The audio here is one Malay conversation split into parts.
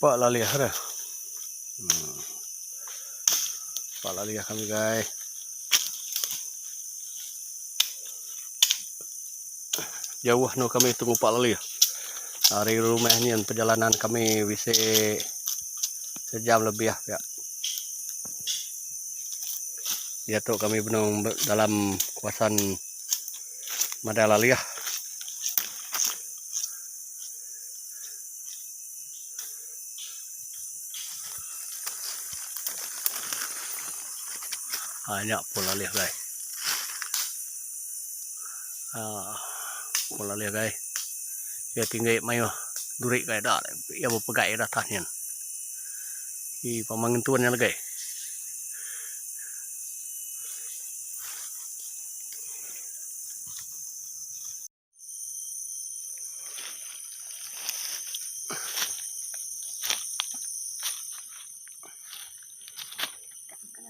Pak laliah dah. Pak laliah kami guys. Jauh no kami tunggu Pak laliah. Dari rumah ini perjalanan kami bisa sejam lebih ya. Ya tuh kami benung dalam kawasan Madalaliah. Banyak pola liah guys. Pola liah guys. Ya tinggal mayo durik guys dah. Ya berpegai dah tahnian. Di pemangentuannya lagi.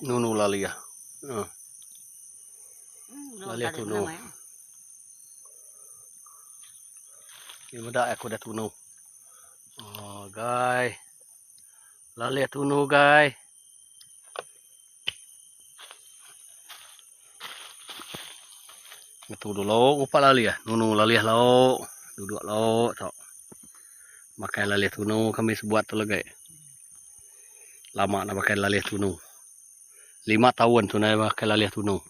Nunu laliah. Laliah tunu. Ini dah aku dah tunu. Oh guys. Laliah tunu guys. Itu dulu upak laliah. Nunu laliah lo. Duduk lo. Makai laliah tunu kami sebuat tu lagi. Lama nak pakai laliah tunu. 5 tahun tu nak pakai laliah tunu.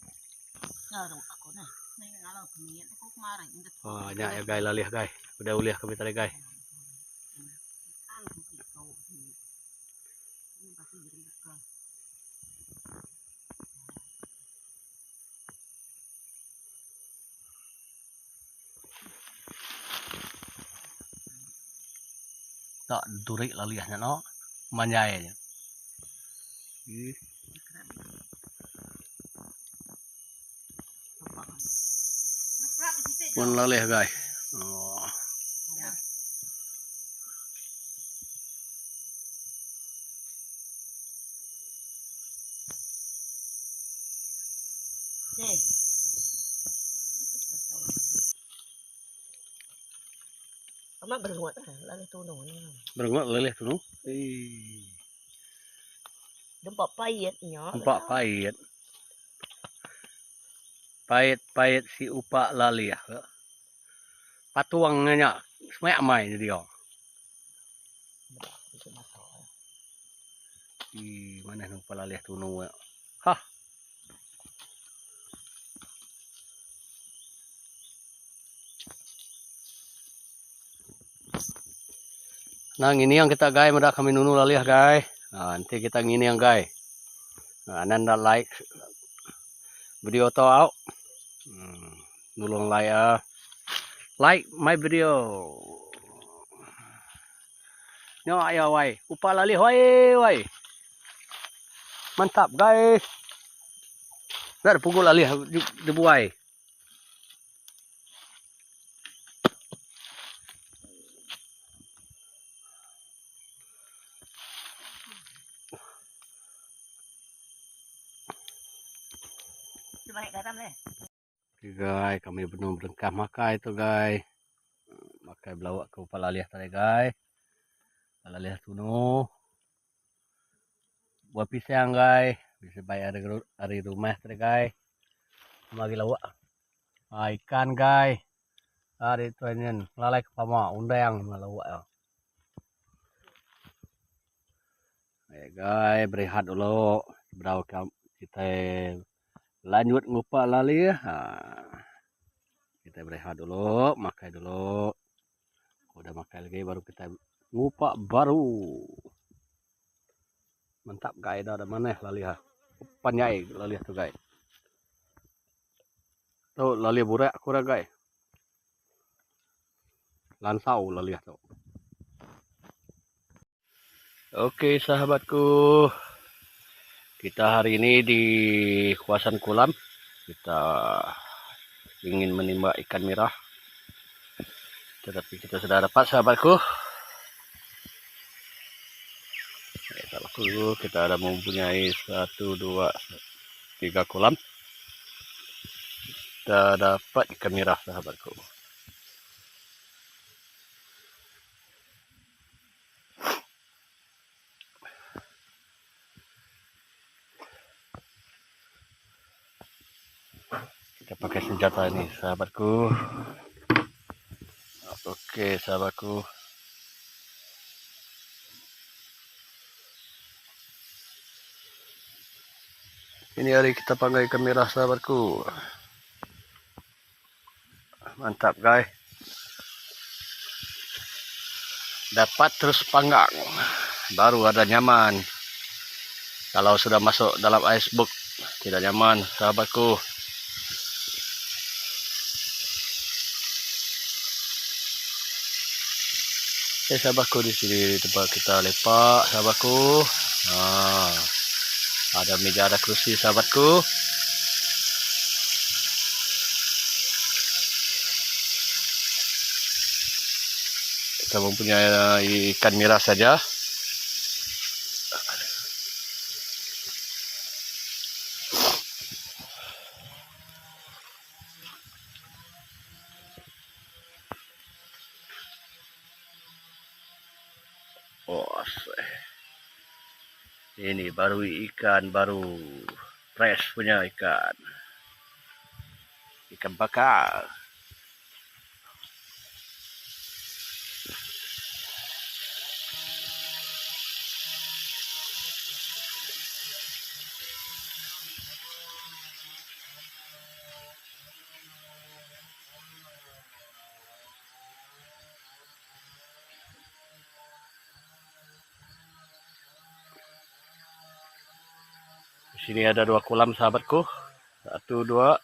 Oh, banyak ya guys laliah guys. Udah uliah kami tadi guys. Tak durik laliahnya no. Manjai aja. Pun laliah guys. Oh. Amak berengut laliah tunu ni. Berengut laliah tunu. Dempak pahitnya. Dempak pahit. Pahit si upak laliah. Patuangnya semak mai dia. Mana nu upak laliah tunu. Hah. Nah ini yang kita guys, mudah kami nunu laliah guys. Nah, nanti kita ngini yang guys. Nah, anda like video tau. Nulung like my video. Nyo ayo wai, upak laliah wai. Mantap guys. Dah pukul laliah dibuai. Guys, kami belum berengkah makai itu guys. Makai belawak ke upak laliah tadi guys. Laliah tunu. Buah pisang guys. Bisa bayar hari rumah tadi guys. Magi lawak. Ikan guys. Hari itu ini lalai ke pama undang lawak ya. Ya guys, berehat dulu. Berau kita lanjut ngupak laliah. Kita berehat dulu, makai dulu. Udah makai lagi baru kita ngupak baru. Mantap guys, dah ada mana laliah. Panjai laliah tu guys. Tu laliah burak kurang guys. Lansau laliah tu. Oke sahabatku. Kita hari ini di kawasan kolam. Kita ingin menimba ikan merah. Tetapi kita sudah dapat sahabatku. Kita ada mempunyai 1, 2, 3 kolam. Kita dapat ikan merah sahabatku. senjata ini sahabatku. Oke sahabatku. Ini hari kita pakai ikan merah sahabatku. Mantap guys. Dapat terus panggang. Baru ada nyaman. Kalau sudah masuk dalam icebox tidak nyaman sahabatku. Sahabatku, di sini tempat kita lepak sahabatku. Ada meja, ada kursi sahabatku. Kita mempunyai ikan merah saja. Ini baru ikan, baru fresh punya ikan. Ikan bakar. Di sini ada 2 kolam sahabatku. 1, 2.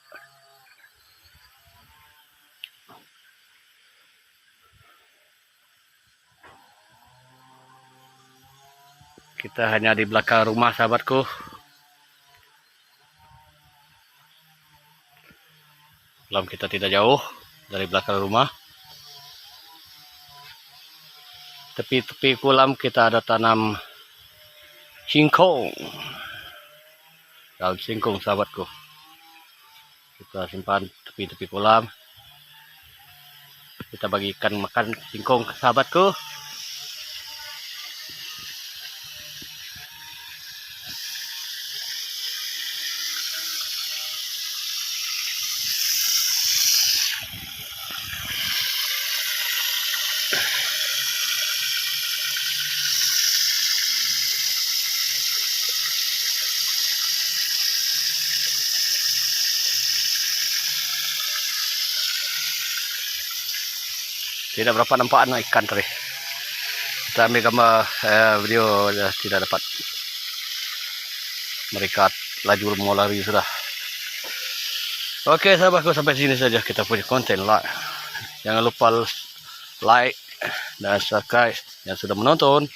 Kita hanya di belakang rumah sahabatku. Kolam kita tidak jauh dari belakang rumah. Tepi-tepi kolam kita ada tanam singkong. Daun singkong sahabatku. Kita simpan tepi-tepi kolam. Kita bagi ikan makan singkong sahabatku. Tidak berapa nampakan ikan tadi. Kita ambil gambar video tidak dapat. Mereka laju mau lari sudah. Oke sahabatku, sampai sini saja kita punya konten lah. Jangan lupa like dan subscribe yang sudah menonton.